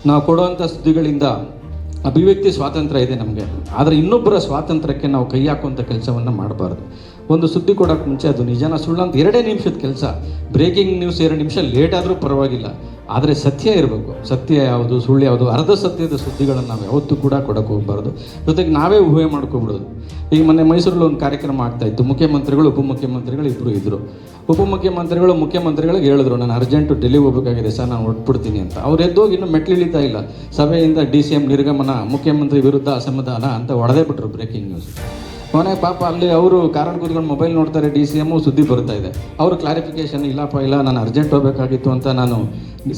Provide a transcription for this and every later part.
ನಾವು ಕೊಡುವಂಥ ಸುದ್ದಿಗಳಿಂದ ಅಭಿವ್ಯಕ್ತಿ ಸ್ವಾತಂತ್ರ್ಯ ಇದೆ ನಮಗೆ, ಆದರೆ ಇನ್ನೊಬ್ಬರ ಸ್ವಾತಂತ್ರ್ಯಕ್ಕೆ ನಾವು ಕೈ ಹಾಕುವಂಥ ಕೆಲಸವನ್ನು ಮಾಡಬಾರ್ದು. ಒಂದು ಸುದ್ದಿ ಕೊಡೋಕ್ಕೆ ಮುಂಚೆ ಅದು ನಿಜನ ಸುಳ್ಳು ಅಂತ 2 ನಿಮಿಷದ ಕೆಲಸ. ಬ್ರೇಕಿಂಗ್ ನ್ಯೂಸ್ 2 ನಿಮಿಷ ಲೇಟ್ ಆದರೂ ಪರವಾಗಿಲ್ಲ, ಆದರೆ ಸತ್ಯ ಇರಬೇಕು. ಸತ್ಯ ಯಾವುದು ಸುಳ್ಳು ಯಾವುದು, ಅರ್ಧ ಸತ್ಯದ ಸುದ್ದಿಗಳನ್ನು ನಾವು ಯಾವತ್ತೂ ಕೂಡ ಕೊಡೋಕ್ಕೆ ಹೋಗಬಾರ್ದು. ಜೊತೆಗೆ ನಾವೇ ಊಹೆ ಮಾಡ್ಕೊಬಿಡೋದು. ಈಗ ಮೊನ್ನೆ ಮೈಸೂರಲ್ಲಿ ಒಂದು ಕಾರ್ಯಕ್ರಮ ಆಗ್ತಾಯಿತ್ತು. ಮುಖ್ಯಮಂತ್ರಿಗಳು ಉಪಮುಖ್ಯಮಂತ್ರಿಗಳು ಇಬ್ಬರು ಇದ್ದರು. ಉಪಮುಖ್ಯಮಂತ್ರಿಗಳು ಮುಖ್ಯಮಂತ್ರಿಗಳಿಗೆ ಹೇಳಿದ್ರು, ನಾನು ಅರ್ಜೆಂಟು ಡೆಲ್ಲಿಗೆ ಹೋಗಬೇಕಾಗಿದೆ ಸರ್, ನಾನು ಹೊರಟ್ಬಿಡ್ತೀನಿ ಅಂತ. ಅವ್ರು ಎದ್ದೋಗಿ ಇನ್ನೂ ಮೆಟ್ಲಿಳಿತಾ ಇಲ್ಲ, ಸಭೆಯಿಂದ DCM ನಿರ್ಗಮನ, ಮುಖ್ಯಮಂತ್ರಿ ವಿರುದ್ಧ ಅಸಮಾಧಾನ ಅಂತ ಹೊಡೆದೇ ಬಿಟ್ರು ಬ್ರೇಕಿಂಗ್ ನ್ಯೂಸ್. ಕೊನೆಗೆ ಪಾಪ ಅಲ್ಲಿ ಅವರು ಕಾರಣ ಕೂತ್ಕೊಂಡು ಮೊಬೈಲ್ ನೋಡ್ತಾರೆ, DCM ಸುದ್ದಿ ಬರ್ತಾ ಇದೆ. ಅವರು ಕ್ಲಾರಿಫಿಕೇಷನ್, ಇಲ್ಲಪ್ಪ ಇಲ್ಲ ನಾನು ಅರ್ಜೆಂಟ್ ಹೋಗಬೇಕಾಗಿತ್ತು ಅಂತ ನಾನು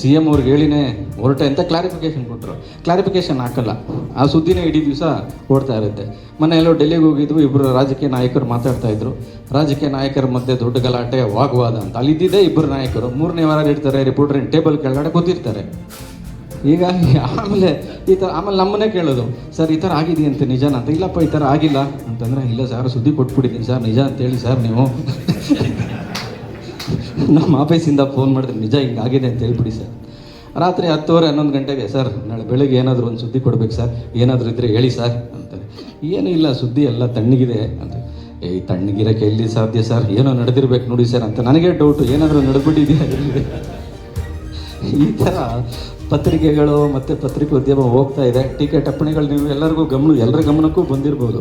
CM ಅವ್ರಿಗೆ ಹೇಳಿನೇ ಹೊರಟೆ ಅಂತ ಕ್ಲಾರಿಫಿಕೇಷನ್ ಕೊಟ್ಟರು. ಕ್ಲಾರಿಫಿಕೇಷನ್ ಹಾಕಲ್ಲ, ಆ ಸುದ್ದಿನೇ ಇಡೀ ದಿವಸ ಓಡ್ತಾ ಇರುತ್ತೆ. ಮೊನ್ನೆ ಎಲ್ಲೋ ಡೆಲ್ಲಿಗೆ ಹೋಗಿದ್ವು, ಇಬ್ಬರು ರಾಜಕೀಯ ನಾಯಕರು ಮಾತಾಡ್ತಾ ಇದ್ರು. ರಾಜಕೀಯ ನಾಯಕರ ಮಧ್ಯೆ ದೊಡ್ಡ ಗಲಾಟೆ, ವಾಗ್ವಾದ ಅಂತ. ಅಲ್ಲಿದ್ದಿದ್ದೇ ಇಬ್ಬರು ನಾಯಕರು. 3ನೇ ವಾರ ಇರ್ತಾರೆ, ರಿಪೋರ್ಟರ್ ಟೇಬಲ್ ಕೆಳಗಡೆ ಕೂತಿರ್ತಾರೆ. ಈಗ ಆಮೇಲೆ ಆಮೇಲೆ ನಮ್ಮನ್ನೇ ಕೇಳೋದು, ಸರ್ ಈ ಥರ ಆಗಿದೆಯಂತೆ ನಿಜಾನ ಅಂತ. ಇಲ್ಲಪ್ಪ ಈ ಥರ ಆಗಿಲ್ಲ ಅಂತಂದರೆ, ಇಲ್ಲ ಸರ್ ಸುದ್ದಿ ಕೊಟ್ಬಿಟ್ಟಿದ್ದೀನಿ ಸರ್, ನಿಜ ಅಂತೇಳಿ ಸರ್ ನೀವು. ನಮ್ಮ ಆಫೀಸಿಂದ ಫೋನ್ ಮಾಡಿದ್ರೆ ನಿಜ ಹಿಂಗಾಗಿದೆ ಅಂತ ಹೇಳ್ಬಿಡಿ ಸರ್. ರಾತ್ರಿ 10:30 11 ಗಂಟೆಗೆ, ಸರ್ ನಾಳೆ ಬೆಳಗ್ಗೆ ಏನಾದರೂ ಒಂದು ಸುದ್ದಿ ಕೊಡ್ಬೇಕು ಸರ್, ಏನಾದರೂ ಇದ್ದರೆ ಹೇಳಿ ಸರ್ ಅಂತಾರೆ. ಏನೂ ಇಲ್ಲ, ಸುದ್ದಿ ಎಲ್ಲ ತಣ್ಣಗಿದೆ ಅಂತ. ತಣ್ಣಗಿರೋಕ್ಕೆ ಎಲ್ಲಿ ಸಾಧ್ಯ ಸರ್, ಏನೋ ನಡೆದಿರ್ಬೇಕು ನೋಡಿ ಸರ್ ಅಂತ. ನನಗೆ ಡೌಟು, ಏನಾದರೂ ನಡೆದ್ಬಿಟ್ಟಿದೆಯಾ ಎಲ್ಲಿ. ಈ ಥರ ಪತ್ರಿಕೆಗಳು ಮತ್ತು ಪತ್ರಿಕೋದ್ಯಮ ಹೋಗ್ತಾ ಇದೆ. ಟೀಕೆ ಟಿಪ್ಪಣಿಗಳು ನೀವು ಎಲ್ಲರ ಗಮನಕ್ಕೂ ಬಂದಿರ್ಬೋದು.